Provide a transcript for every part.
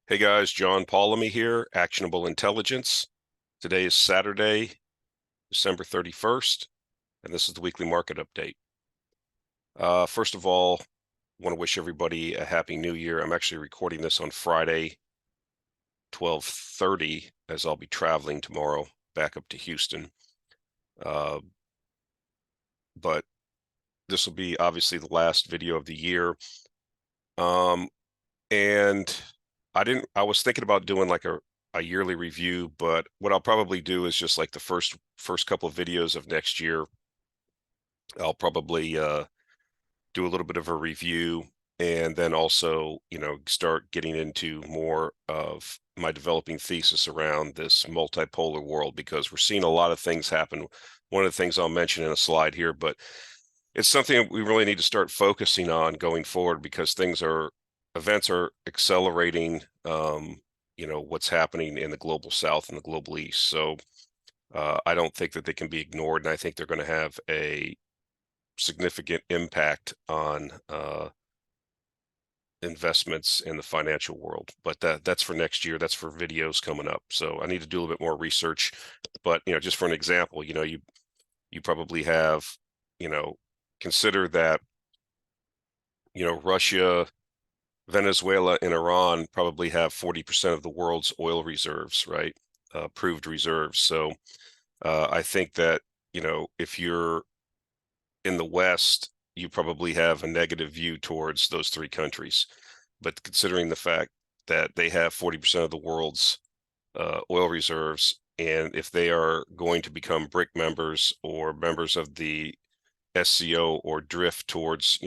Hey guys, John Paulamy here, Actionable Intelligence. Today is Saturday, December 31st, and this is the weekly market update. First of all, I want to wish everybody a happy new year. I'm actually recording this on Friday, 12:30, as I'll be traveling tomorrow back up to Houston. But this will be obviously the last video of the year. And I was thinking about doing like a yearly review, but what I'll probably do is just like the first couple of videos of next year, I'll probably do a little bit of a review, and then also, start getting into more of my developing thesis around this multipolar world, because we're seeing a lot of things happen. One of the things I'll mention in a slide here, but it's something that we really need to start focusing on going forward, because events are accelerating, what's happening in the global south and the global east. So I don't think that they can be ignored, and I think they're going to have a significant impact on investments in the financial world. But that's for next year. That's for videos coming up. So I need to do a little bit more research. But just for an example, you probably have, consider that, Russia, Venezuela, and Iran probably have 40% of the world's oil reserves, right? Proved reserves. So I think that, if you're in the West, you probably have a negative view towards those three countries. But considering the fact that they have 40% of the world's oil reserves, and if they are going to become BRIC members or members of the SCO or drift towards,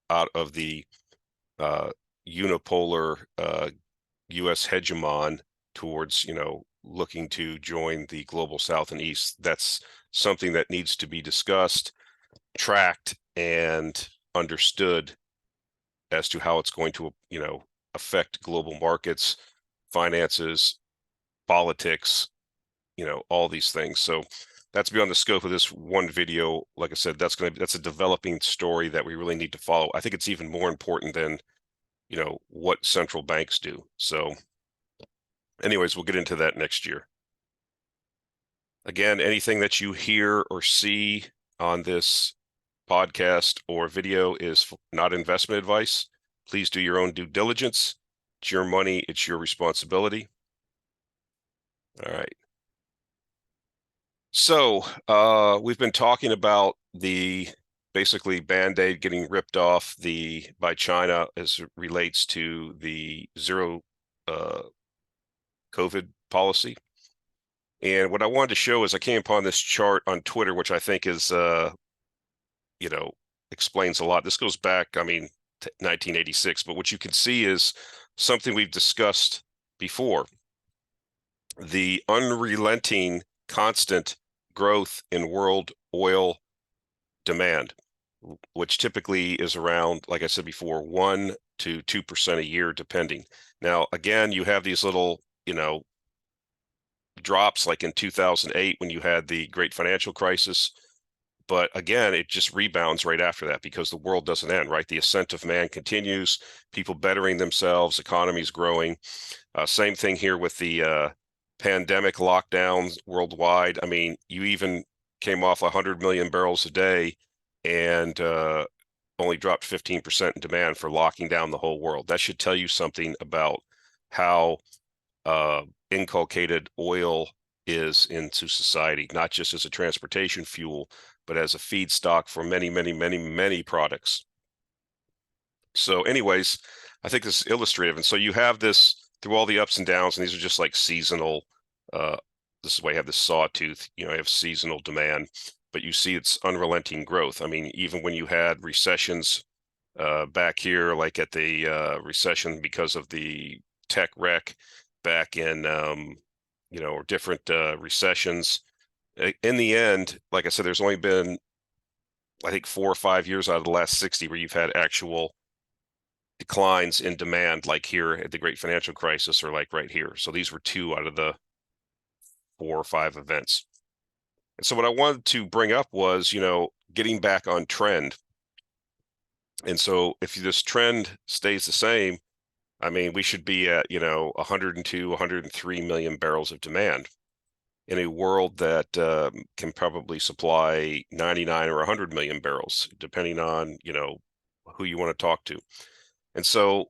out of the unipolar U.S. hegemon towards, looking to join the global South and East, that's something that needs to be discussed, tracked, and understood as to how it's going to, affect global markets, finances, politics, all these things. So that's beyond the scope of this one video. Like I said, that's a developing story that we really need to follow. I think it's even more important than, what central banks do. So anyways, we'll get into that next year. Again, anything that you hear or see on this podcast or video is not investment advice. Please do your own due diligence. It's your money. It's your responsibility. All right. So we've been talking about the basically Band-Aid getting ripped off by China as it relates to the zero COVID policy. And what I wanted to show is I came upon this chart on Twitter, which I think is, explains a lot. This goes back, to 1986, but what you can see is something we've discussed before: the unrelenting, constant growth in world oil demand, which typically is around, like I said before, 1 to 2% a year, depending. Now, again, you have these little, drops like in 2008 when you had the great financial crisis. But again, it just rebounds right after that, because the world doesn't end, right? The ascent of man continues, people bettering themselves, economies growing. Same thing here with the pandemic lockdowns worldwide. You even came off 100 million barrels a day and only dropped 15% in demand for locking down the whole world. That should tell you something about how inculcated oil is into society, not just as a transportation fuel, but as a feedstock for many, many, many, many products. So anyways, I think this is illustrative. And so you have this through all the ups and downs, and these are just like seasonal. This is why you have this sawtooth, you have seasonal demand, but you see it's unrelenting growth. Even when you had recessions back here, like at the recession because of the tech wreck back in, or different recessions, in the end, like I said, there's only been, I think, 4 or 5 years out of the last 60 where you've had actual declines in demand, like here at the Great Financial Crisis, or like right here. So these were 2 out of the 4 or 5 events. And so what I wanted to bring up was, getting back on trend. And so if this trend stays the same, I mean, we should be at, 102, 103 million barrels of demand in a world that can probably supply 99 or 100 million barrels, depending on, who you want to talk to. And so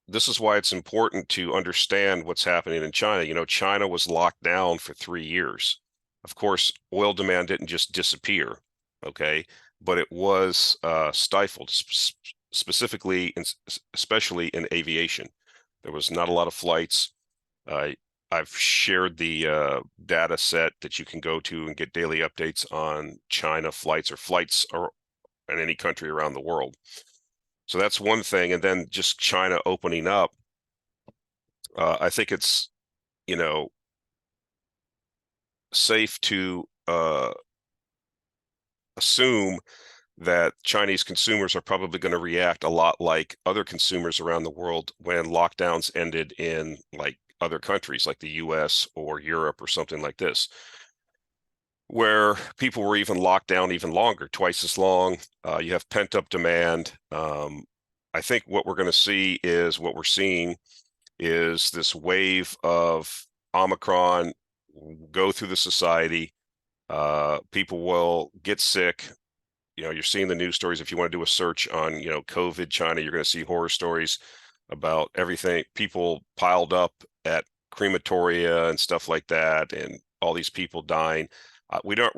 this is why it's important to understand what's happening in China. China was locked down for 3 years. Of course, oil demand didn't just disappear, okay, but it was stifled, specifically, especially in aviation. There was not a lot of flights. I've shared the data set that you can go to and get daily updates on China flights or flights or in any country around the world. So that's one thing. And then just China opening up, I think it's, safe to assume that Chinese consumers are probably going to react a lot like other consumers around the world when lockdowns ended in like other countries like the US or Europe or something like this, where people were even locked down even longer, twice as long. You have pent-up demand. I think what we're going to see is what we're seeing is this wave of Omicron go through the society. People will get sick. You're seeing the news stories. If you want to do a search on, COVID China, you're going to see horror stories about everything. People piled up at crematoria and stuff like that, and all these people dying. We're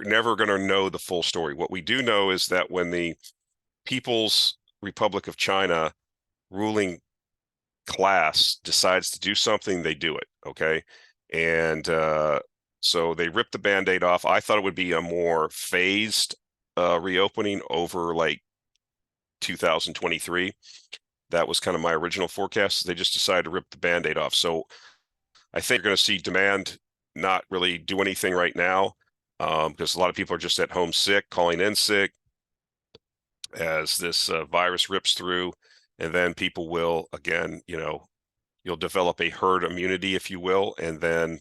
never going to know the full story. What we do know is that when the People's Republic of China ruling class decides to do something, they do it. Okay. And so they ripped the Band-Aid off. I thought it would be a more phased reopening over like 2023. That was kind of my original forecast. They just decided to rip the Band-Aid off. So I think you're going to see demand not really do anything right now, because a lot of people are just at home sick, calling in sick as this virus rips through. And then people will, again, you'll develop a herd immunity, if you will. And then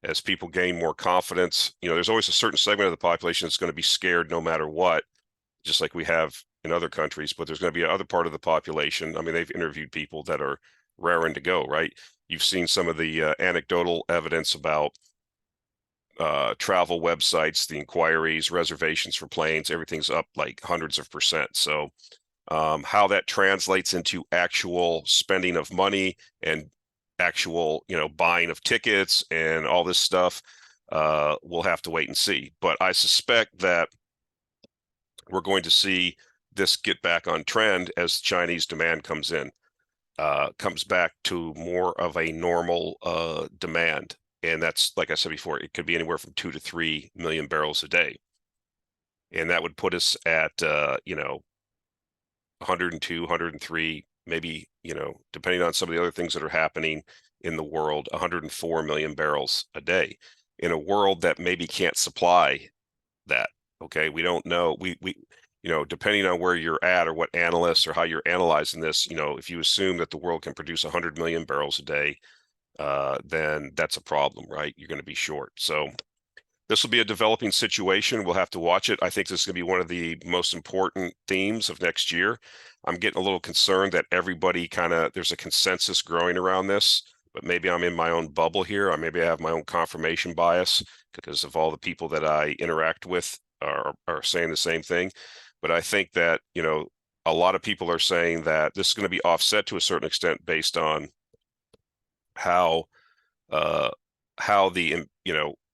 as people gain more confidence, there's always a certain segment of the population that's going to be scared no matter what, just like we have in other countries. But there's going to be another part of the population. I mean, they've interviewed people that are raring to go, right? You've seen some of the anecdotal evidence about travel websites, the inquiries, reservations for planes, everything's up like hundreds of percent. So how that translates into actual spending of money and actual, buying of tickets and all this stuff, we'll have to wait and see. But I suspect that we're going to see this get back on trend as Chinese demand comes back to more of a normal demand. And that's, like I said before, it could be anywhere from 2 to 3 million barrels a day. And that would put us at, 102, 103, maybe, depending on some of the other things that are happening in the world, 104 million barrels a day in a world that maybe can't supply that. Okay. We don't know. We depending on where you're at or what analysts or how you're analyzing this, if you assume that the world can produce 100 million barrels a day, then that's a problem, right? You're going to be short. So this will be a developing situation. We'll have to watch it. I think this is going to be one of the most important themes of next year. I'm getting a little concerned that everybody there's a consensus growing around this, but maybe I'm in my own bubble here. Or maybe I have my own confirmation bias because of all the people that I interact with are saying the same thing. But I think that, a lot of people are saying that this is going to be offset to a certain extent based on how the,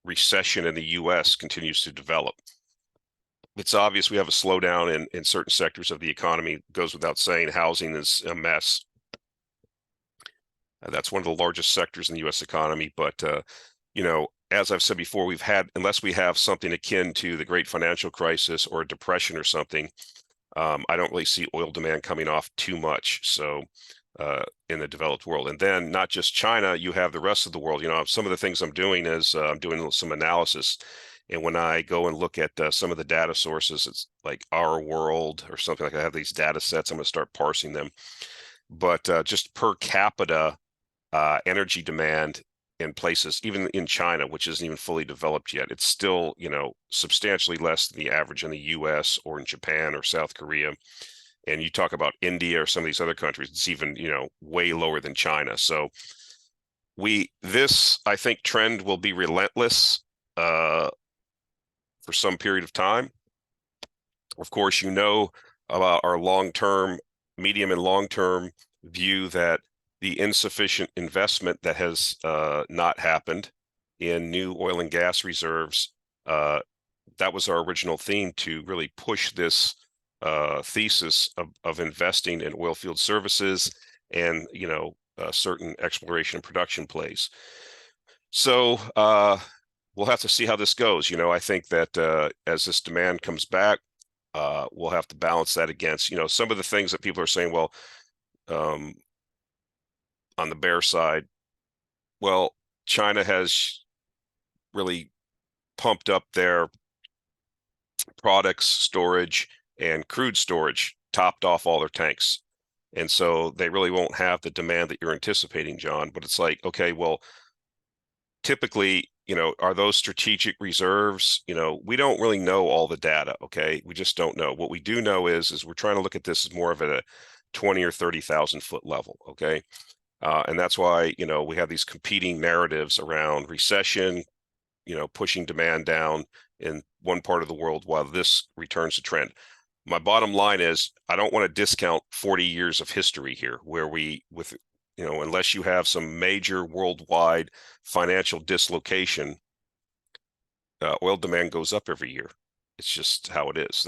recession in the U.S. continues to develop. It's obvious we have a slowdown in certain sectors of the economy. It goes without saying, housing is a mess. That's one of the largest sectors in the U.S. economy. But, as I've said before, unless we have something akin to the Great Financial Crisis or a depression or something, I don't really see oil demand coming off too much. So in the developed world. And then not just China, you have the rest of the world. Some of the things I'm doing is I'm doing some analysis. And when I go and look at some of the data sources, it's like Our World or something like I have these data sets. I'm going to start parsing them. But just per capita energy demand in places, even in China, which isn't even fully developed yet, it's still, substantially less than the average in the US or in Japan or South Korea. And you talk about India or some of these other countries, it's even, way lower than China. So this, I think, trend will be relentless for some period of time. Of course, about our long-term, medium and long-term view that the insufficient investment that has not happened in new oil and gas reserves, that was our original theme to really push this thesis of investing in oil field services and, certain exploration and production plays. So we'll have to see how this goes. I think that as this demand comes back, we'll have to balance that against, some of the things that people are saying, well, on the bear side, well, China has really pumped up their products storage and crude storage, topped off all their tanks. And so they really won't have the demand that you're anticipating, John. But it's like, okay, well, typically, are those strategic reserves? We don't really know all the data, okay? We just don't know. What we do know is we're trying to look at this as more of a 20 or 30,000 foot level, okay? And that's why, we have these competing narratives around recession, pushing demand down in one part of the world while this returns to trend. My bottom line is I don't want to discount 40 years of history here where unless you have some major worldwide financial dislocation, oil demand goes up every year. It's just how it is.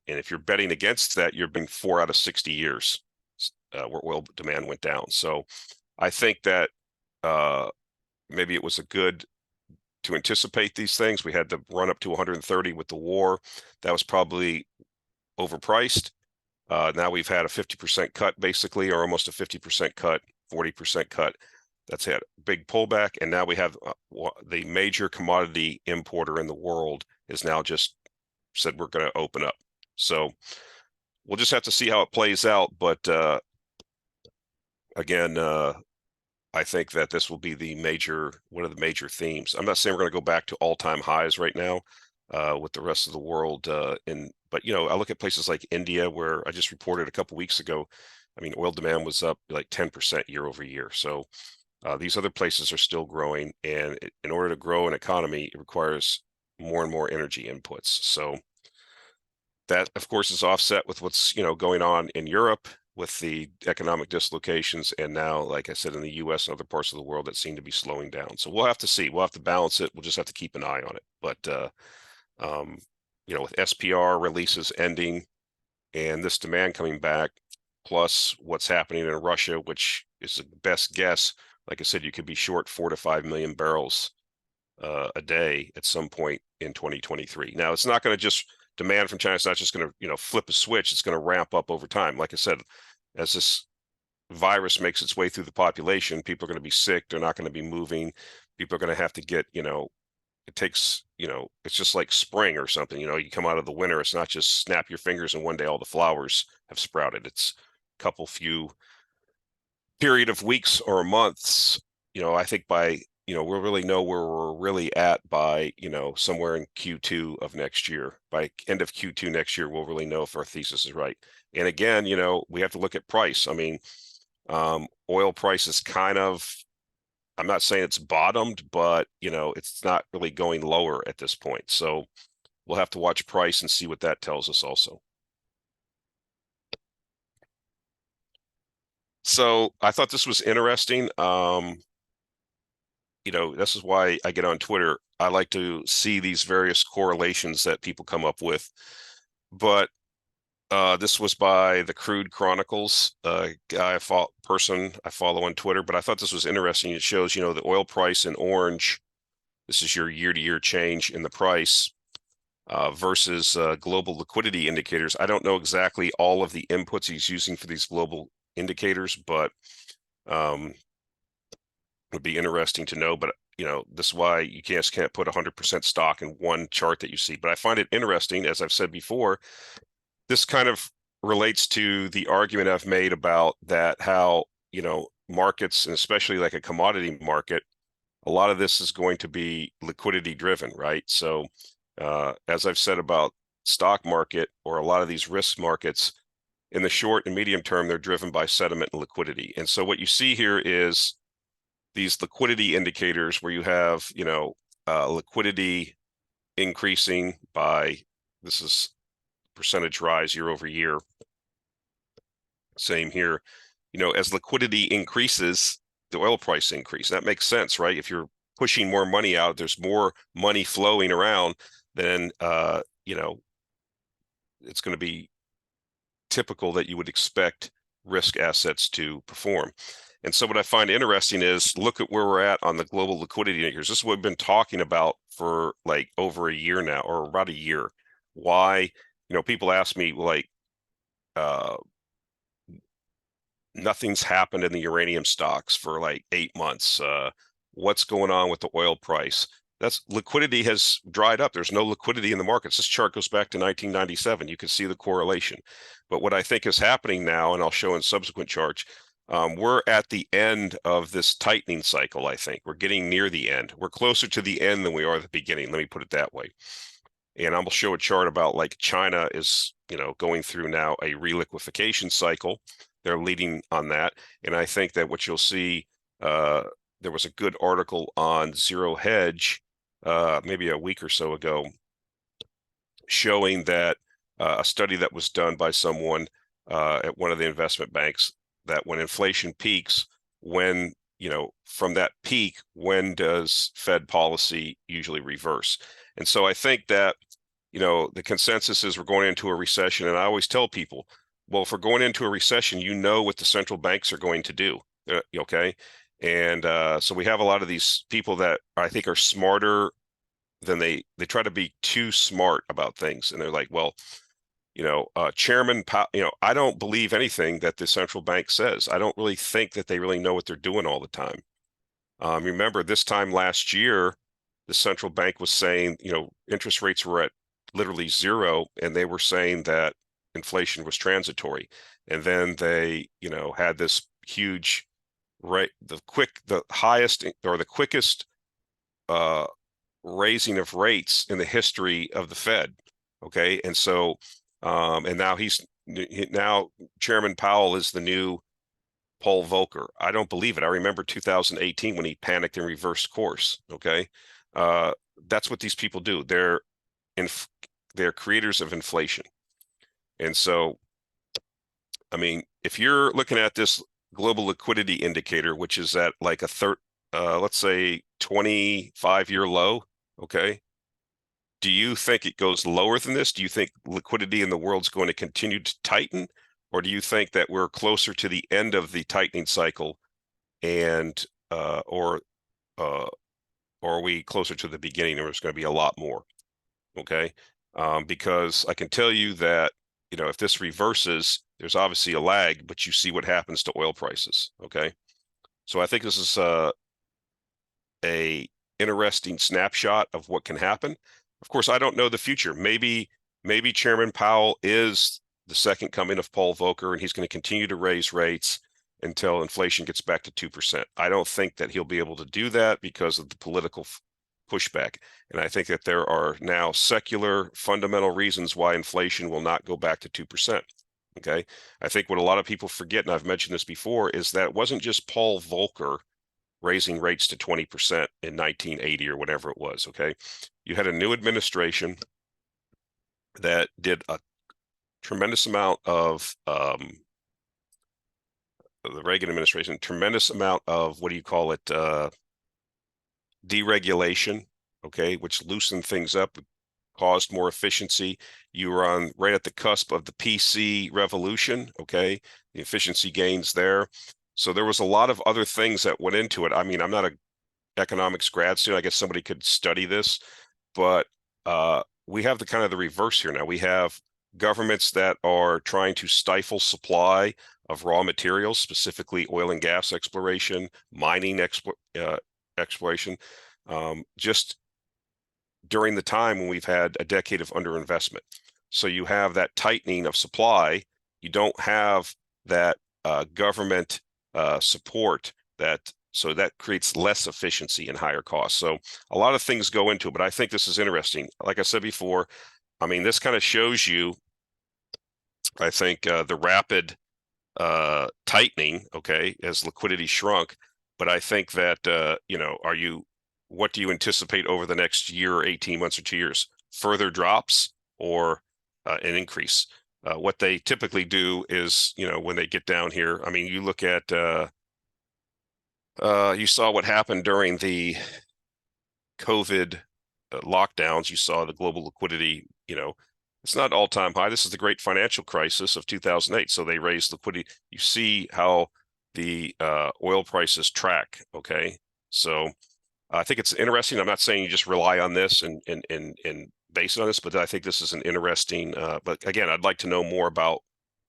And if you're betting against that, you're betting 4 out of 60 years where oil demand went down. So I think that maybe it was good to anticipate these things. We had the run up to 130 with the war. That was probably overpriced. Now we've had a 50% cut basically, or almost a 50% cut, 40% cut. That's had a big pullback. And now we have the major commodity importer in the world is now just said we're going to open up. So we'll just have to see how it plays out. But again, I think that this will be one of the major themes. I'm not saying we're going to go back to all-time highs right now with the rest of the world. But I look at places like India, where I just reported a couple weeks ago. I mean, oil demand was up like 10% year over year. So these other places are still growing, and in order to grow an economy, it requires more and more energy inputs. So that, of course, is offset with what's going on in Europe with the economic dislocations, and now, like I said, in the U.S. and other parts of the world that seem to be slowing down. So we'll have to see. We'll have to balance it. We'll just have to keep an eye on it. But with SPR releases ending and this demand coming back, plus what's happening in Russia, which is the best guess, like I said, you could be short 4 to 5 million barrels a day at some point in 2023. Now, it's not going to just demand from China. It's not just going to, flip a switch. It's going to ramp up over time. Like I said, as this virus makes its way through the population, people are going to be sick. They're not going to be moving. People are going to have to get, it takes, it's just like spring or something. You come out of the winter. It's not just snap your fingers and one day all the flowers have sprouted. It's a couple few period of weeks or months. I think by we'll really know where we're really at by, somewhere in Q2 of next year. By end of Q2 next year, we'll really know if our thesis is right. And again, we have to look at price. I mean, oil price is I'm not saying it's bottomed, but, it's not really going lower at this point. So we'll have to watch price and see what that tells us also. So I thought this was interesting. This is why I get on Twitter. I like to see these various correlations that people come up with. But this was by the Crude Chronicles, person I follow on Twitter. But I thought this was interesting. It shows, the oil price in orange. This is your year-to-year change in the price versus global liquidity indicators. I don't know exactly all of the inputs he's using for these global indicators, but would be interesting to know. But this is why you can't put 100% stock in one chart that you see. But I find it interesting, as I've said before, this kind of relates to the argument I've made about that, how markets, and especially like a commodity market, a lot of this is going to be liquidity driven, right? So as I've said about stock market or a lot of these risk markets, in the short and medium term, they're driven by sentiment and liquidity. And so what you see here is these liquidity indicators where you have, liquidity increasing by, this is percentage rise year over year. Same here. As liquidity increases, the oil price increase. That makes sense, right? If you're pushing more money out, there's more money flowing around, then it's going to be typical that you would expect risk assets to perform. And so what I find interesting is look at where we're at on the global liquidity indicators. This is what we've been talking about for like over a year now, or about a year. Why, people ask me like, nothing's happened in the uranium stocks for like 8 months. What's going on with the oil price? That's liquidity has dried up. There's no liquidity in the markets. This chart goes back to 1997. You can see the correlation. But what I think is happening now, and I'll show in subsequent charts, we're at the end of this tightening cycle, I think. We're getting near the end. We're closer to the end than we are the beginning. Let me put it that way. And I'm going to show a chart about like China is, going through now a reliquefaction cycle. They're leading on that. And I think that what you'll see, there was a good article on Zero Hedge maybe a week or so ago showing that a study that was done by someone at one of the investment banks, that when inflation peaks, when, from that peak, when does Fed policy usually reverse? And so I think that, the consensus is we're going into a recession. And I always tell people, well, if we're going into a recession, what the central banks are going to do. Okay. And so we have a lot of these people that I think are smarter than they try to be too smart about things. And they're like, well, Chairman, I don't believe anything that the central bank says. I don't really think that they really know what they're doing all the time. Remember this time last year, the central bank was saying, interest rates were at literally zero, and they were saying that inflation was transitory. And then they, had this huge rate, the highest or the quickest raising of rates in the history of the Fed. Okay. And so, and now Chairman Powell is the new Paul Volcker. I don't believe it. I remember 2018 when he panicked and reversed course. Okay. That's what these people do. They're creators of inflation. And so, I mean, if you're looking at this global liquidity indicator, which is at like let's say 25-year low, okay, do you think it goes lower than this? Do you think liquidity in the world's going to continue to tighten? Or do you think that we're closer to the end of the tightening cycle and or are we closer to the beginning, or there's going to be a lot more? Okay. Because I can tell you that, if this reverses, there's obviously a lag, but you see what happens to oil prices. Okay. So I think this is a interesting snapshot of what can happen. Of course, I don't know the future. Maybe Chairman Powell is the second coming of Paul Volcker, and he's going to continue to raise rates until inflation gets back to 2%. I don't think that he'll be able to do that because of the political pushback. And I think that there are now secular fundamental reasons why inflation will not go back to 2%. Okay. I think what a lot of people forget, and I've mentioned this before, is that it wasn't just Paul Volcker raising rates to 20% in 1980 or whatever it was. Okay. You had a new administration that did a tremendous amount of the Reagan administration, tremendous amount of deregulation, okay, which loosened things up, caused more efficiency. You were right at the cusp of the PC revolution, okay, the efficiency gains there. So there was a lot of other things that went into it. I mean, I'm not an economics grad student. I guess somebody could study this, but we have the reverse here now. We have governments that are trying to stifle supply of raw materials, specifically oil and gas exploration, mining exploration, just during the time when we've had a decade of underinvestment. So you have that tightening of supply. You don't have that government support so that creates less efficiency and higher costs. So a lot of things go into it, but I think this is interesting. Like I said before, I mean, this kind of shows you I think the rapid tightening, okay, as liquidity shrunk. But I think that, what do you anticipate over the next year or 18 months or 2 years? Further drops or an increase? What they typically do is, when they get down here, I mean, you look at, you saw what happened during the COVID lockdowns. You saw the global liquidity, it's not all-time high. This is the great financial crisis of 2008. So they raised liquidity. You see how the oil prices track. Okay. So I think it's interesting. I'm not saying you just rely on this and base it on this, but I think this is an interesting, but again, I'd like to know more about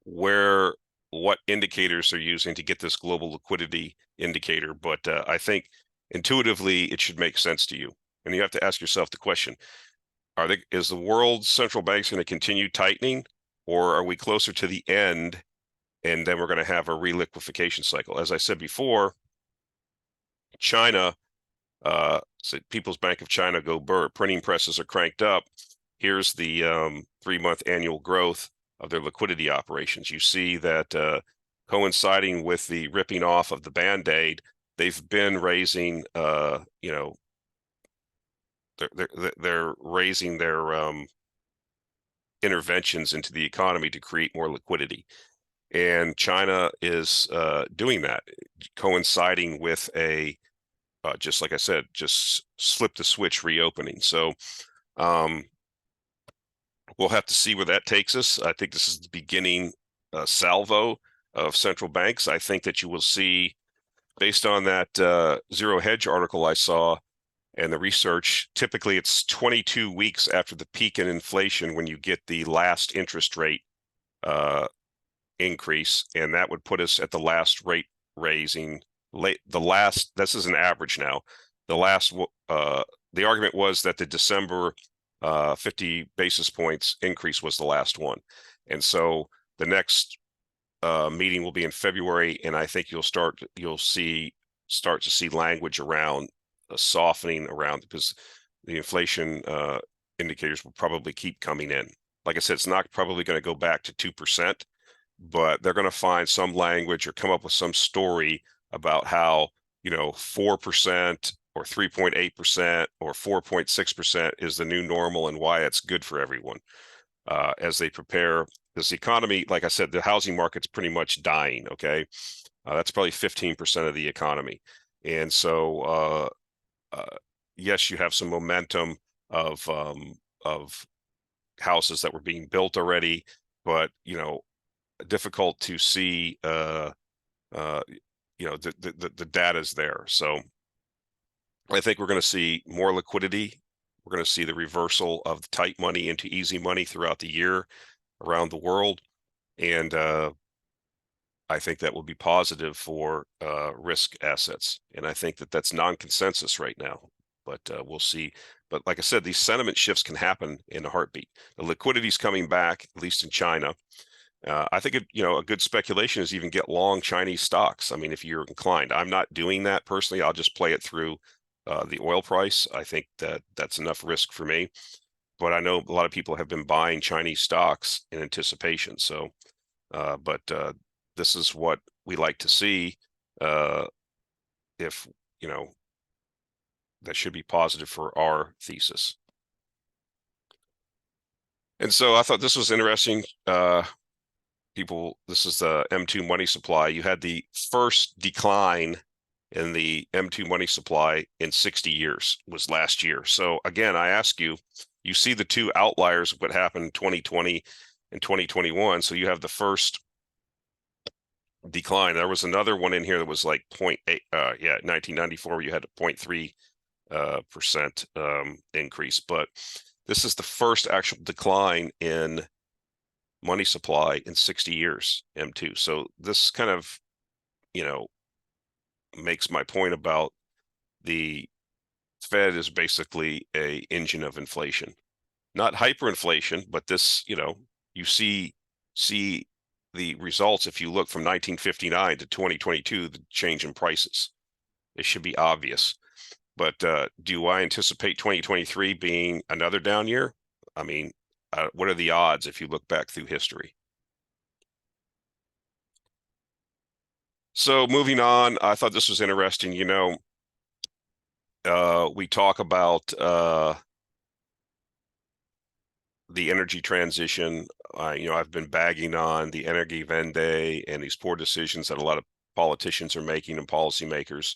what indicators they're using to get this global liquidity indicator. But I think intuitively it should make sense to you. And you have to ask yourself the question, is the world's central banks going to continue tightening, or are we closer to the end and then we're going to have a reliquification cycle? As I said before, China, People's Bank of China, Go Brrrr, printing presses are cranked up. Here's the 3-month annual growth of their liquidity operations. You see that coinciding with the ripping off of the Band-Aid, they've been raising, they're raising their interventions into the economy to create more liquidity. And China is doing that, coinciding with just like I said, just slip the switch reopening. So we'll have to see where that takes us. I think this is the beginning salvo of central banks. I think that you will see, based on that Zero Hedge article I saw and the research, typically it's 22 weeks after the peak in inflation when you get the last interest rate increase, and that would put us at the last rate raising. This is an average now. The argument was that the December 50 basis points increase was the last one. And so the next meeting will be in February, and I think you'll start to see language around softening around, because the inflation indicators will probably keep coming in. Like I said, it's not probably going to go back to 2%, but they're going to find some language or come up with some story about how 4% or 3.8% or 4.6% is the new normal and why it's good for everyone as they prepare. This economy, like I said, the housing market's pretty much dying. Okay, that's probably 15% of the economy, and so yes, you have some momentum of houses that were being built already, but difficult to see. The data's there. So I think we're going to see more liquidity. We're going to see the reversal of the tight money into easy money throughout the year around the world. And I think that will be positive for risk assets. And I think that that's non-consensus right now, but we'll see. But like I said, these sentiment shifts can happen in a heartbeat. The liquidity is coming back, at least in China. I think a good speculation is even get long Chinese stocks. I mean, if you're inclined, I'm not doing that personally. I'll just play it through the oil price. I think that that's enough risk for me. But I know a lot of people have been buying Chinese stocks in anticipation. So, but this is what we like to see. If that should be positive for our thesis. And so I thought this was interesting. This is the M2 money supply. You had the first decline in the M2 money supply in 60 years was last year. So again, I ask you, you see the two outliers of what happened in 2020 and 2021. So you have the first decline. There was another one in here that was like 0.8, 1994, where you had a 0.3 percent increase. But this is the first actual decline in money supply in 60 years, M2. So this kind of, makes my point about the Fed is basically a engine of inflation, not hyperinflation, but this, you see the results. If you look from 1959 to 2022, the change in prices, it should be obvious. But do I anticipate 2023 being another down year? I mean, what are the odds if you look back through history? So moving on, I thought this was interesting. We talk about the energy transition. I've been bagging on the energy Vende and these poor decisions that a lot of politicians are making and policymakers.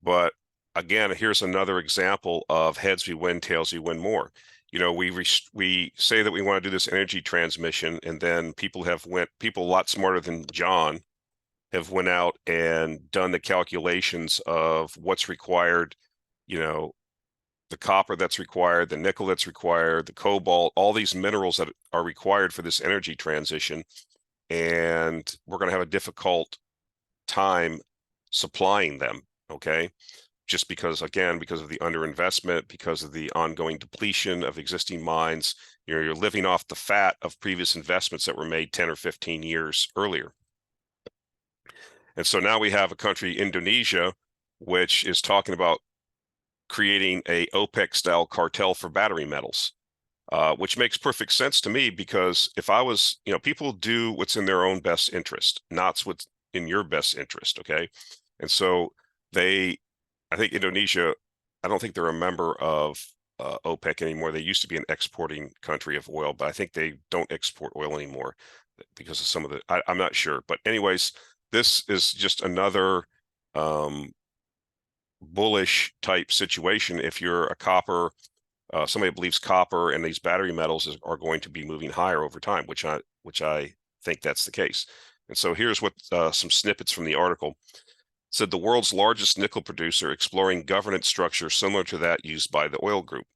But again, here's another example of heads we win, tails we win more. We say that we want to do this energy transmission, and then people a lot smarter than John have went out and done the calculations of what's required, the copper that's required, the nickel that's required, the cobalt, all these minerals that are required for this energy transition. And we're going to have a difficult time supplying them, okay? Just because of the underinvestment, because of the ongoing depletion of existing mines. You're living off the fat of previous investments that were made 10 or 15 years earlier. And so now we have a country, Indonesia, which is talking about creating a OPEC-style cartel for battery metals, which makes perfect sense to me, because if I was, people do what's in their own best interest, not what's in your best interest, okay? And so I think Indonesia, I don't think they're a member of OPEC anymore. They used to be an exporting country of oil, but I think they don't export oil anymore because of some of I'm not sure. But anyways, this is just another bullish type situation. If you're a copper, somebody believes copper and these battery metals are going to be moving higher over time, which I think that's the case. And so here's what some snippets from the article said: the world's largest nickel producer exploring governance structure similar to that used by the oil group.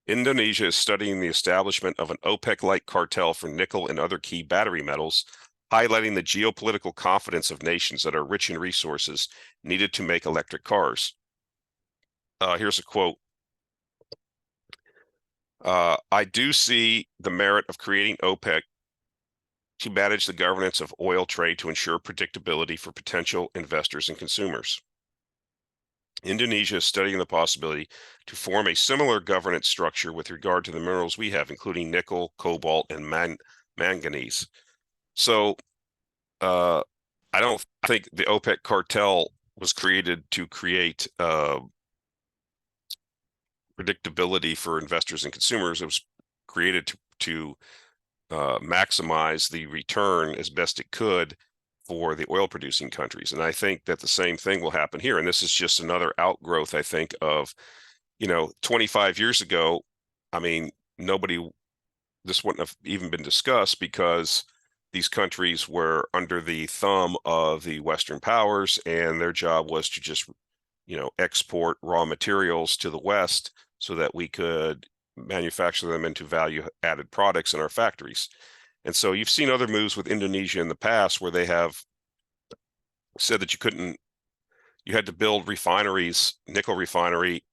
Indonesia is studying the establishment of an OPEC-like cartel for nickel and other key battery metals, highlighting the geopolitical confidence of nations that are rich in resources needed to make electric cars. Here's a quote. I do see the merit of creating OPEC to manage the governance of oil trade to ensure predictability for potential investors and consumers. Indonesia is studying the possibility to form a similar governance structure with regard to the minerals we have, including nickel, cobalt, and manganese. So I don't think the OPEC cartel was created to create predictability for investors and consumers. It was created to maximize the return as best it could for the oil producing countries. And I think that the same thing will happen here. And this is just another outgrowth, I think, of, 25 years ago, I mean, this wouldn't have even been discussed, because these countries were under the thumb of the Western powers, and their job was to just, export raw materials to the West so that we could manufacture them into value-added products in our factories. And so you've seen other moves with Indonesia in the past where they have said that you had to build refineries, nickel refinery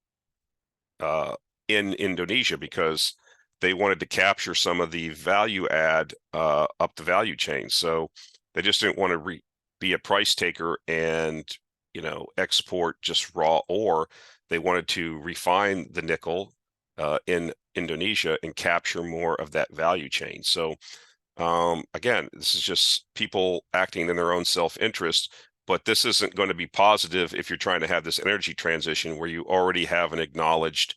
in Indonesia, because they wanted to capture some of the value add up the value chain. So they just didn't want to be a price taker and, export just raw ore. They wanted to refine the nickel in Indonesia and capture more of that value chain. So again, this is just people acting in their own self-interest, but this isn't going to be positive if you're trying to have this energy transition where you already have an acknowledged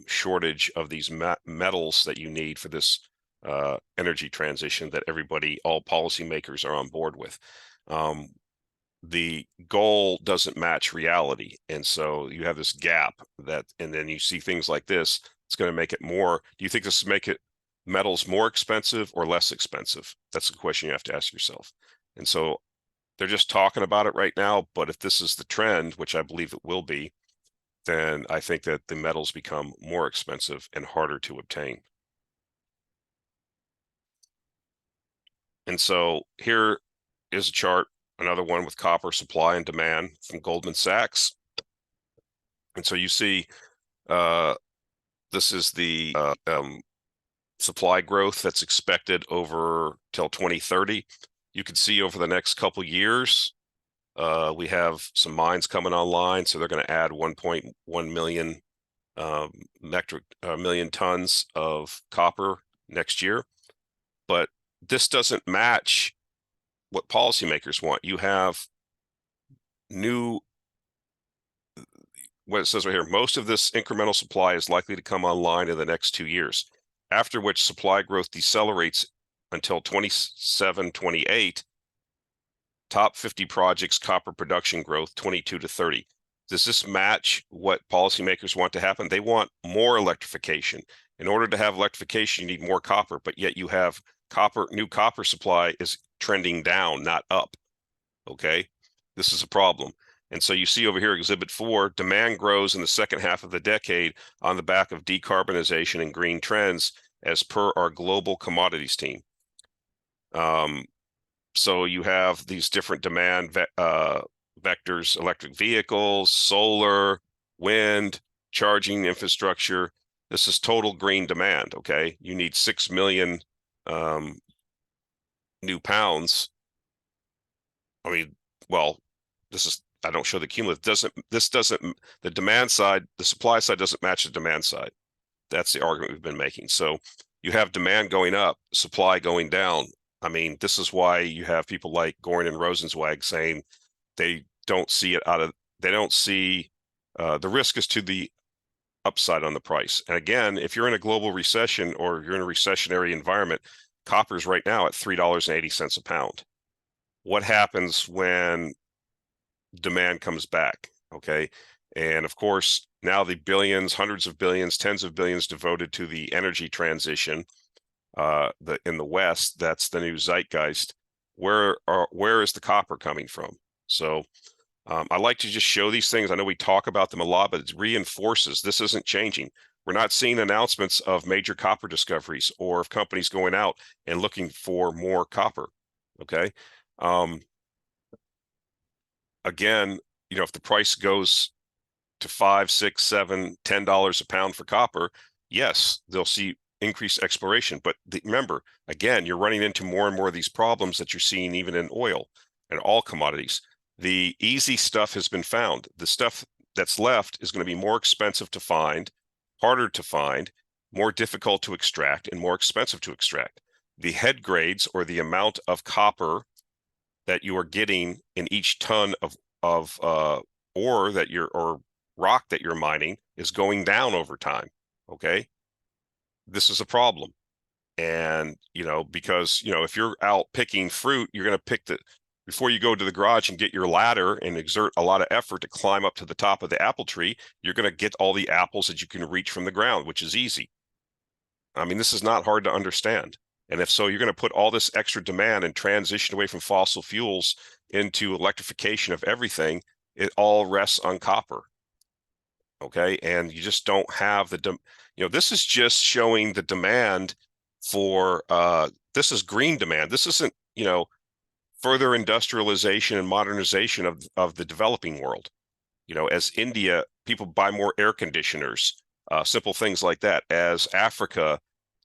shortage of these metals that you need for this energy transition that all policymakers are on board with. The goal doesn't match reality. And so you have this gap and then you see things like this. It's going to make it more. Do you think this will make metals more expensive or less expensive? That's the question you have to ask yourself. And so they're just talking about it right now. But if this is the trend, which I believe it will be, then I think that the metals become more expensive and harder to obtain. And so here is a chart, another one with copper supply and demand from Goldman Sachs. And so you see this is the supply growth that's expected over till 2030. You can see over the next couple years, we have some mines coming online, so they're going to add 1.1 million million tons of copper next year. But this doesn't match what policymakers want. You have what it says right here, most of this incremental supply is likely to come online in the next 2 years, after which supply growth decelerates until 27, 28. Top 50 projects copper production growth 22 to 30. Does this match what policymakers want to happen? They want more electrification. In order to have electrification, you need more copper, but yet you have new copper supply is trending down, not up. Okay, this is a problem. And so you see over here, Exhibit 4, demand grows in the second half of the decade on the back of decarbonization and green trends, as per our global commodities team. So you have these different demand vectors: electric vehicles, solar, wind, charging infrastructure. This is total green demand, okay? You need 6 million new pounds. I mean, well, I don't show the cumulative. The demand side, the supply side doesn't match the demand side. That's the argument we've been making. So you have demand going up, supply going down. I mean, this is why you have people like Gorin and Rosenzweig saying they don't see the risk is to the upside on the price. And again, if you're in a global recession or you're in a recessionary environment, copper's right now at $3.80 a pound. What happens when demand comes back? Okay. And of course, now the billions, hundreds of billions, tens of billions devoted to the energy transition in the West, that's the new zeitgeist. Where is the copper coming from? So I like to just show these things. I know we talk about them a lot, but it reinforces this isn't changing. We're not seeing announcements of major copper discoveries or of companies going out and looking for more copper. Okay. Again, if the price goes to $5, $6, $7, $10 a pound for copper, yes, they'll see increased exploration. But remember, again, you're running into more and more of these problems that you're seeing even in oil and all commodities. The easy stuff has been found. The stuff that's left is going to be more expensive to find, harder to find, more difficult to extract, and more expensive to extract. The head grades, or the amount of copper that you are getting in each ton of ore or rock that you're mining, is going down over time. Okay, this is a problem. And because if you're out picking fruit, you're going to pick before you go to the garage and get your ladder and exert a lot of effort to climb up to the top of the apple tree, you're going to get all the apples that you can reach from the ground, which is easy. I mean, this is not hard to understand. And if so, you're going to put all this extra demand and transition away from fossil fuels into electrification of everything. It all rests on copper. Okay. And you just don't have this is just showing the demand for, this is green demand. This isn't, further industrialization and modernization of the developing world. As India, people buy more air conditioners, simple things like that. As Africa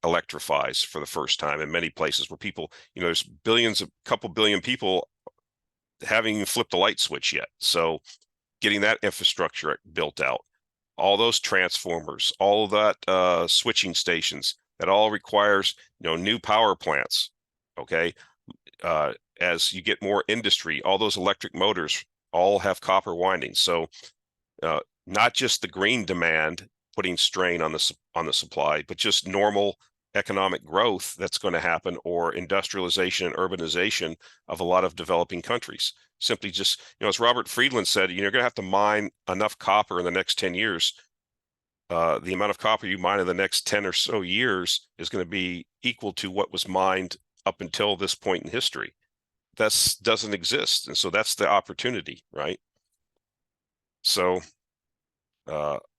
electrifies for the first time in many places where people, there's couple billion people haven't even flipped a light switch yet. So getting that infrastructure built out, all those transformers, all of that switching stations, that all requires, new power plants. Okay. As you get more industry, all those electric motors all have copper windings. So not just the green demand putting strain on the supply, but just normal economic growth that's going to happen, or industrialization and urbanization of a lot of developing countries. Simply just, as Robert Friedland said, you're going to have to mine enough copper in the next 10 years. The amount of copper you mine in the next 10 or so years is going to be equal to what was mined up until this point in history. That doesn't exist. And so that's the opportunity, right? So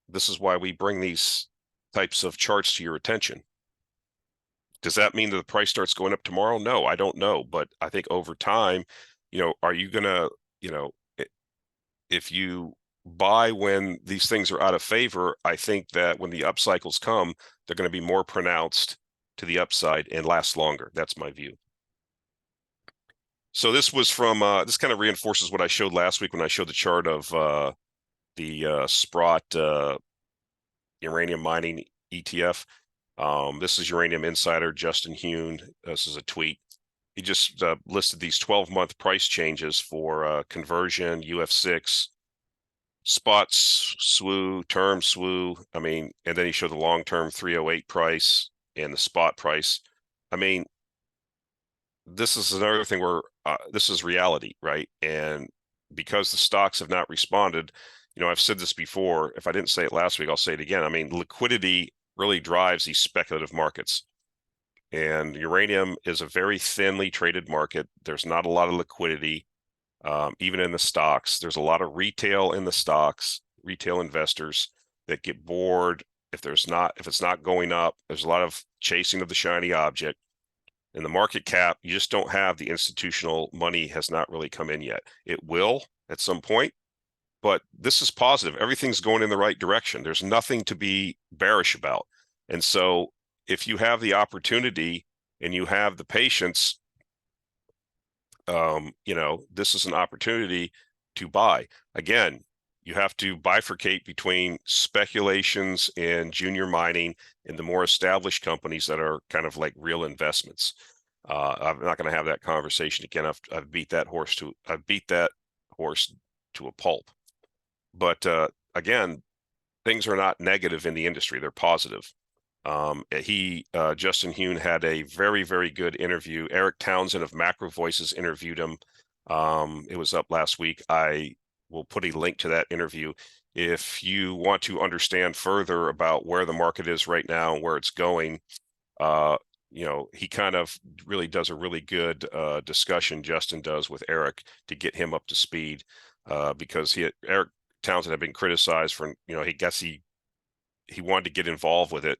this is why we bring these types of charts to your attention. Does that mean that the price starts going up tomorrow? No, I don't know. But I think over time, are you going to, if you buy when these things are out of favor, I think that when the up cycles come, they're going to be more pronounced to the upside and last longer. That's my view. So this was from, this kind of reinforces what I showed last week when I showed the chart of the Sprott uranium mining ETF. This is Uranium Insider, Justin Hune. This is a tweet. he just listed these 12-month price changes for conversion, UF6, spots, SWU, term SWU. I mean, and then he showed the long-term 308 price and the spot price. I mean, this is another thing where this is reality, right? And because the stocks have not responded, I've said this before. If I didn't say it last week, I'll say it again. I mean, liquidity really drives these speculative markets. And uranium is a very thinly traded market. There's not a lot of liquidity, even in the stocks. There's a lot of retail in the stocks, retail investors that get bored if it's not going up. There's a lot of chasing of the shiny object. In the market cap, you just don't have the institutional money has not really come in yet. It will at some point, but this is positive. Everything's going in the right direction. There's nothing to be bearish about. And so if you have the opportunity and you have the patience, this is an opportunity to buy. Again, you have to bifurcate between speculations and junior mining and the more established companies that are kind of like real investments. I'm not going to have that conversation again. I've beat that horse to a pulp. But again, things are not negative in the industry; they're positive. Justin Hune had a very, very good interview. Eric Townsend of Macro Voices interviewed him. It was up last week. I will put a link to that interview. If you want to understand further about where the market is right now and where it's going, he kind of really does a really good discussion, Justin does, with Eric to get him up to speed, because Eric Townsend had been criticized for, he wanted to get involved with it.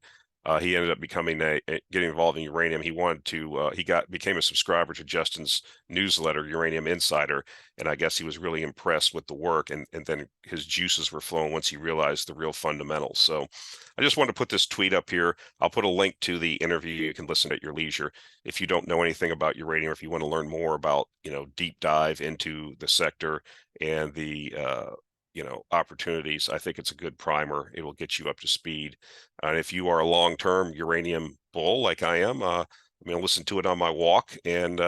He ended up getting involved in uranium. He wanted to, became a subscriber to Justin's newsletter, Uranium Insider, and I guess he was really impressed with the work, and then his juices were flowing once he realized the real fundamentals. So I just wanted to put this tweet up here. I'll put a link to the interview. You can listen at your leisure. If you don't know anything about uranium, or if you want to learn more about, deep dive into the sector and the, opportunities, I think it's a good primer. It will get you up to speed. And if you are a long-term uranium bull like I am, I listen to it on my walk, and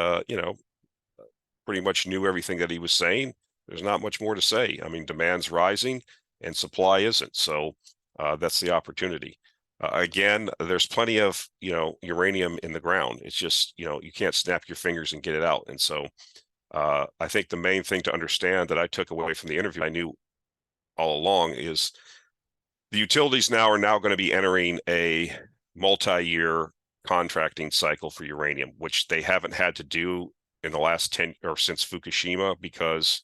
pretty much knew everything that he was saying. There's not much more to say. I mean, demand's rising and supply isn't. So that's the opportunity. Again, there's plenty of uranium in the ground. It's just you can't snap your fingers and get it out. And so I think the main thing to understand that I took away from the interview, I knew all along, is the utilities are now going to be entering a multi-year contracting cycle for uranium, which they haven't had to do in the last 10 or since Fukushima, because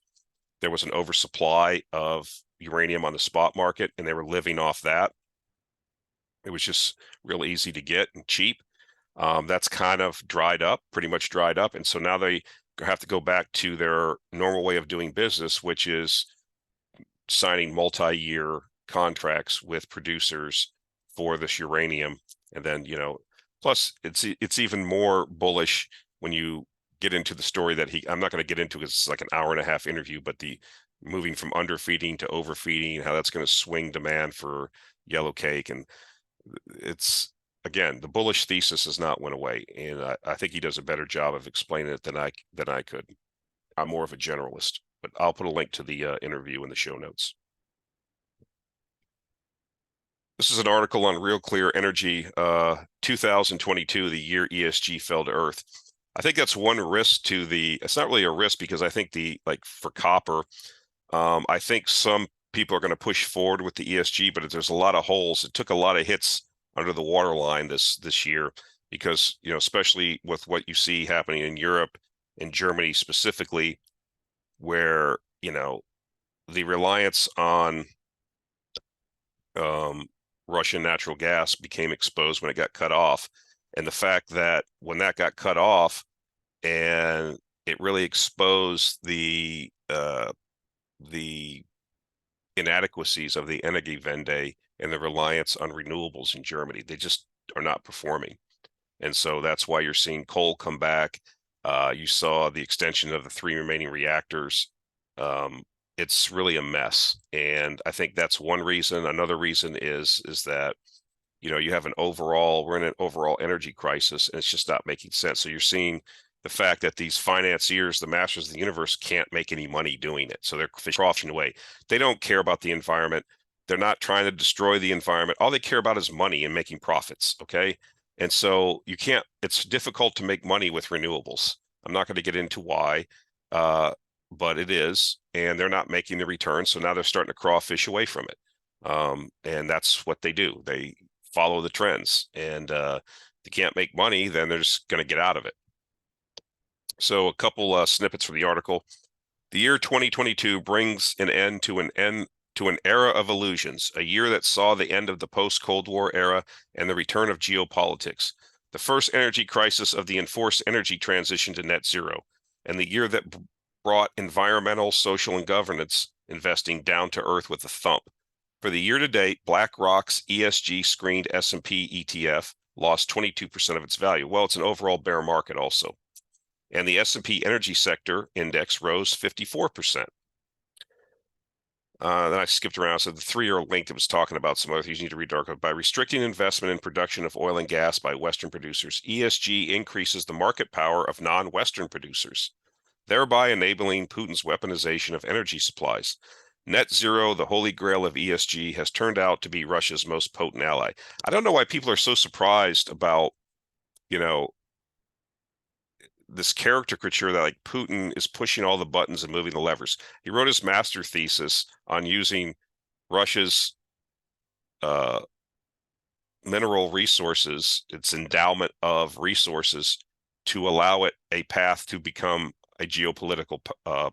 there was an oversupply of uranium on the spot market and they were living off that. It was just real easy to get and cheap. That's kind of pretty much dried up. And so now they have to go back to their normal way of doing business, which is signing multi-year contracts with producers for this uranium. And then, plus it's even more bullish when you get into the story that I'm not going to get into because it's like an hour and a half interview, but the moving from underfeeding to overfeeding, how that's going to swing demand for yellow cake. And it's, again, the bullish thesis has not went away. And I think he does a better job of explaining it than I could. I'm more of a generalist, but I'll put a link to the interview in the show notes. This is an article on Real Clear Energy, 2022, the year ESG fell to earth. I think that's one risk it's not really a risk, because I think for copper, I think some people are going to push forward with the ESG, but there's a lot of holes. It took a lot of hits under the waterline this year, because, especially with what you see happening in Europe and Germany specifically, where, the reliance on Russian natural gas became exposed when it got cut off. And the fact that when that got cut off, and it really exposed the inadequacies of the Energiewende and the reliance on renewables in Germany. They just are not performing. And so that's why you're seeing coal come back. You saw the extension of the 3 remaining reactors. It's really a mess. And I think that's one reason. Another reason is that, we're in an overall energy crisis, and it's just not making sense. So you're seeing the fact that these financiers, the masters of the universe, can't make any money doing it. So they're profiting away. They don't care about the environment. They're not trying to destroy the environment. All they care about is money and making profits. Okay. And so you can't, it's difficult to make money with renewables. I'm not going to get into why, but it is. And they're not making the return. So now they're starting to crawfish away from it. And that's what they do. They follow the trends. And they can't make money, then they're just going to get out of it. So a couple snippets from the article. The year 2022 brings an end to an era of illusions, a year that saw the end of the post-Cold War era and the return of geopolitics, the first energy crisis of the enforced energy transition to net zero, and the year that brought environmental, social, and governance investing down to earth with a thump. For the year to date, BlackRock's ESG screened S&P ETF lost 22% of its value. Well, it's an overall bear market also. And the S&P Energy Sector Index rose 54%. Then I skipped around. So the 3-year link that was talking about some other things you need to read darker. By restricting investment in production of oil and gas by Western producers, ESG increases the market power of non-Western producers, thereby enabling Putin's weaponization of energy supplies. Net zero, the holy grail of ESG, has turned out to be Russia's most potent ally. I don't know why people are so surprised about, this caricature that like Putin is pushing all the buttons and moving the levers. He wrote his master thesis on using Russia's mineral resources, its endowment of resources, to allow it a path to become a geopolitical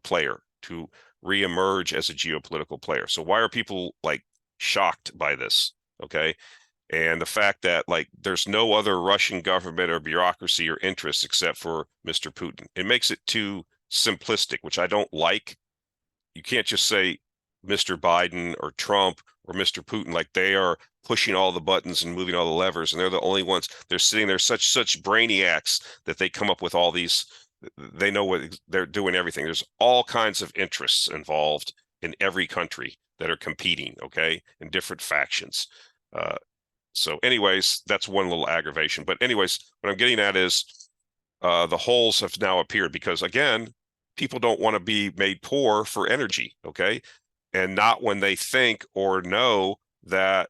player, to reemerge as a geopolitical player. So why are people like shocked by this? Okay. And the fact that like there's no other Russian government or bureaucracy or interest except for Mr. Putin. It makes it too simplistic, which I don't like. You can't just say Mr. Biden or Trump or Mr. Putin, like they are pushing all the buttons and moving all the levers, and they're the only ones. They're sitting there such brainiacs that they come up with all these. They know what they're doing, everything. There's all kinds of interests involved in every country that are competing, okay, in different factions. So anyways, that's one little aggravation. But anyways, what I'm getting at is the holes have now appeared because, again, people don't want to be made poor for energy, okay? And not when they think or know that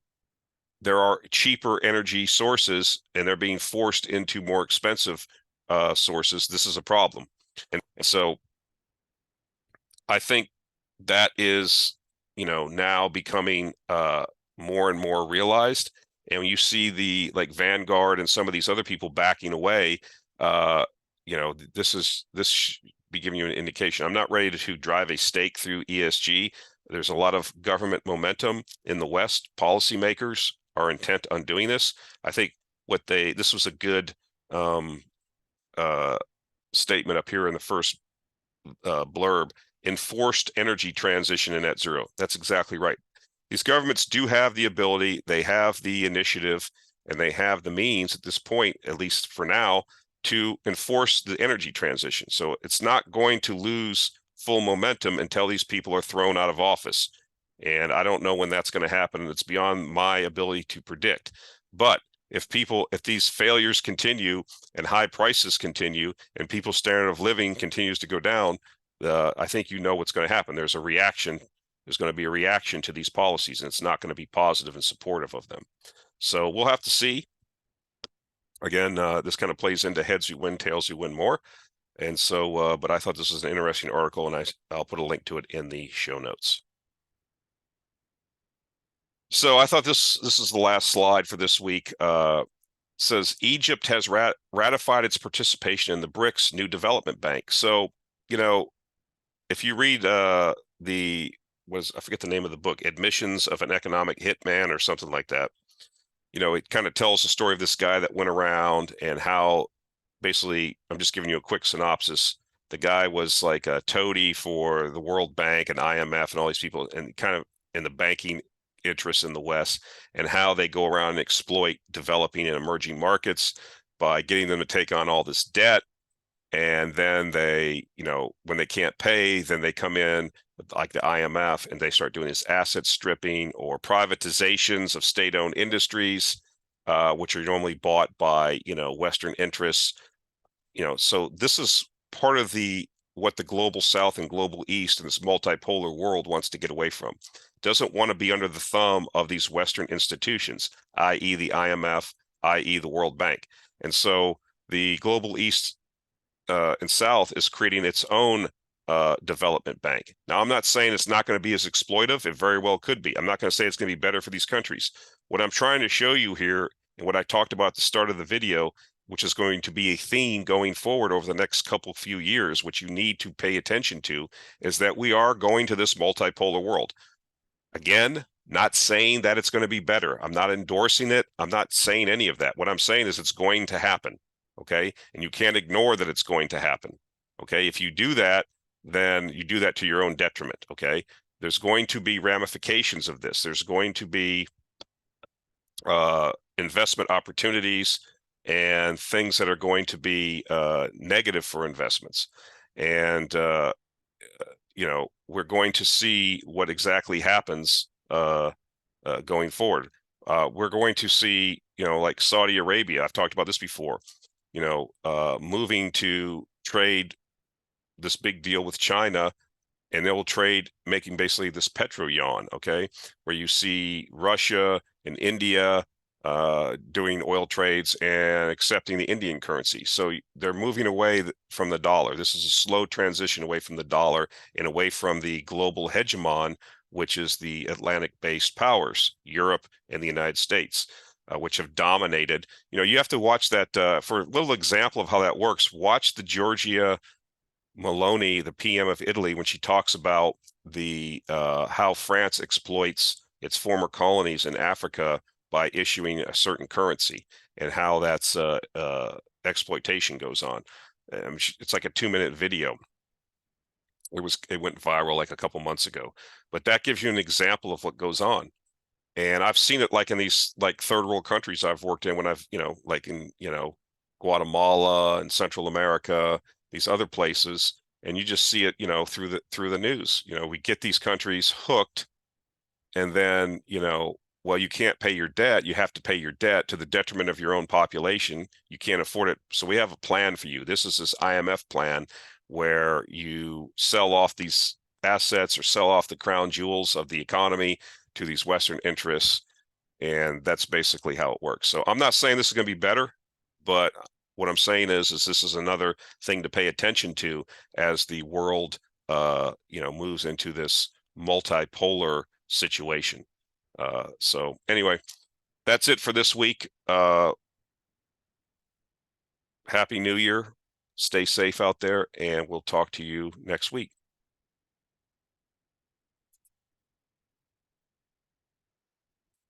there are cheaper energy sources and they're being forced into more expensive sources. This is a problem. And so I think that is, now becoming more and more realized. And when you see the like Vanguard and some of these other people backing away, this should be giving you an indication. I'm not ready to drive a stake through ESG. There's a lot of government momentum in the West. Policymakers are intent on doing this. I think this was a good statement up here in the first blurb. Enforced energy transition and net zero. That's exactly right. These governments do have the ability, they have the initiative, and they have the means at this point, at least for now, to enforce the energy transition. So it's not going to lose full momentum until these people are thrown out of office. And I don't know when that's going to happen. It's beyond my ability to predict. But if these failures continue and high prices continue and people's standard of living continues to go down, I think what's going to happen. There's going to be a reaction to these policies, and it's not going to be positive and supportive of them. So we'll have to see. Again, this kind of plays into heads you win, tails you win more. And so, but I thought this was an interesting article, and I'll put a link to it in the show notes. So I thought this is the last slide for this week. Says Egypt has ratified its participation in the BRICS New Development Bank. So, if you read I forget the name of the book, Admissions of an Economic Hitman or something like that. It kind of tells the story of this guy that went around and how basically, I'm just giving you a quick synopsis. The guy was like a toady for the World Bank and IMF and all these people, and kind of in the banking interests in the West, and how they go around and exploit developing and emerging markets by getting them to take on all this debt. And then they, when they can't pay, then they come in like the IMF and they start doing this asset stripping or privatizations of state-owned industries, which are normally bought by, Western interests. so this is part of what the global South and global East and this multipolar world wants to get away from. Doesn't want to be under the thumb of these Western institutions, i.e. the IMF, i.e. the World Bank. And so the global East and South is creating its own development bank. Now, I'm not saying it's not going to be as exploitive. It very well could be. I'm not going to say it's going to be better for these countries. What I'm trying to show you here, and what I talked about at the start of the video, which is going to be a theme going forward over the next few years, which you need to pay attention to, is that we are going to this multipolar world. Again, not saying that it's going to be better. I'm not endorsing it. I'm not saying any of that. What I'm saying is it's going to happen. Okay. And you can't ignore that it's going to happen. Okay. If you do that, then you do that to your own detriment. Okay. There's going to be ramifications of this. There's going to be investment opportunities and things that are going to be negative for investments. And we're going to see what exactly happens going forward. We're going to see, like Saudi Arabia, I've talked about this before, moving to trade this big deal with China, and they will trade making basically this petro yuan, okay, where you see Russia and India doing oil trades and accepting the Indian currency. So they're moving away from the dollar. This is a slow transition away from the dollar and away from the global hegemon, which is the Atlantic-based powers, Europe and the United States, which have dominated. You have to watch that for a little example of how that works. Watch the Giorgia Meloni, the PM of Italy, when she talks about the how France exploits its former colonies in Africa by issuing a certain currency, and how that's exploitation goes on. It's like a 2-minute video. It went viral like a couple months ago, but that gives you an example of what goes on. And I've seen it like in these like third world countries I've worked in when I've, like in, Guatemala and Central America, these other places, and you just see it, through the news. We get these countries hooked, and then, well, you can't pay your debt. You have to pay your debt to the detriment of your own population. You can't afford it. So we have a plan for you. This is this IMF plan where you sell off these assets or sell off the crown jewels of the economy to these Western interests. And that's basically how it works. So I'm not saying this is going to be better, but what I'm saying is this is another thing to pay attention to as the world, moves into this multipolar situation. So anyway, that's it for this week. Happy New Year. Stay safe out there, and we'll talk to you next week.